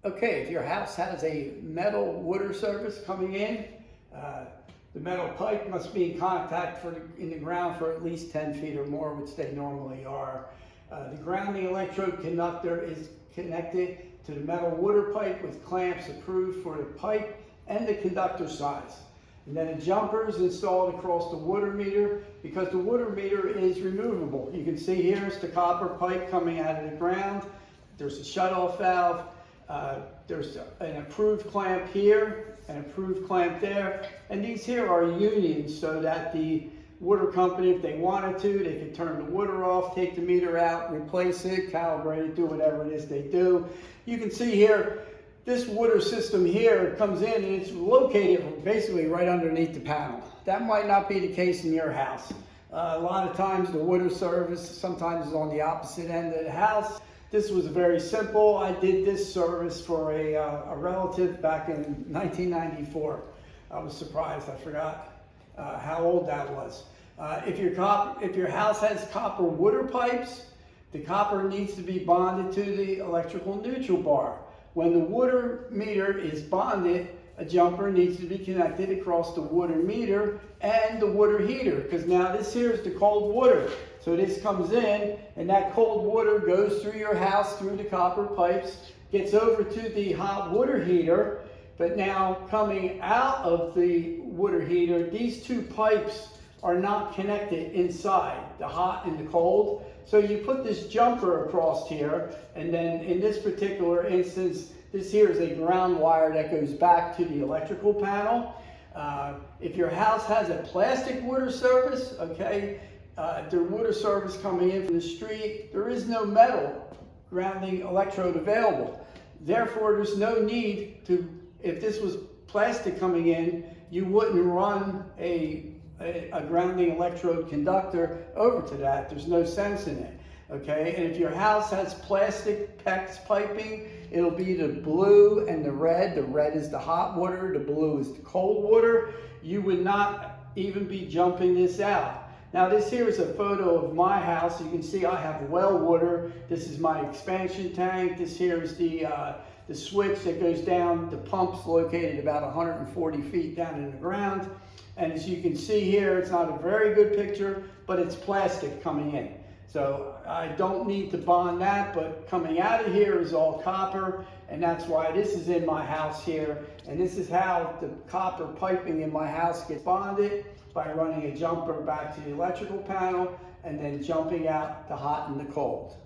Okay, if your house has a metal water service coming in, the metal pipe must be in contact in the ground for at least 10 feet or more, which they normally are. The grounding electrode conductor is connected to the metal water pipe with clamps approved for the pipe and the conductor size. And then a jumper is installed across the water meter because the water meter is removable. You can see here is the copper pipe coming out of the ground. There's a shutoff valve. There's an approved clamp here, an approved clamp there, and these here are unions so that the water company, if they wanted to, they could turn the water off, take the meter out, replace it, calibrate it, do whatever it is they do. You can see here, this water system here comes in and it's located basically right underneath the panel. That might not be the case in your house. A lot of times the water service sometimes is on the opposite end of the house. This was very simple. I did this service for a relative back in 1994. I was surprised. I forgot how old that was. If your house has copper water pipes, the copper needs to be bonded to the electrical neutral bar. When the water meter is bonded, a jumper needs to be connected across the water meter and the water heater, because now this here is the cold water. So this comes in and that cold water goes through your house, through the copper pipes, gets over to the hot water heater, but now coming out of the water heater, these two pipes are not connected inside, the hot and the cold. So you put this jumper across here, and then in this particular instance, this here is a ground wire that goes back to the electrical panel. If your house has a plastic water service, okay, their water service coming in from the street, there is no metal grounding electrode available. Therefore, there's no need to, if this was plastic coming in, you wouldn't run a grounding electrode conductor over to that. There's no sense in it. Okay, and if your house has plastic PEX piping, it'll be the blue and the red. The red is the hot water, the blue is the cold water. You would not even be jumping this out. Now this here is a photo of my house. You can see I have well water. This is my expansion tank. This here is the switch that goes down. The pump's located about 140 feet down in the ground. And as you can see here, it's not a very good picture, but it's plastic coming in. So I don't need to bond that, but coming out of here is all copper, and that's why this is in my house here. And this is how the copper piping in my house gets bonded, by running a jumper back to the electrical panel and then jumping out the hot and the cold.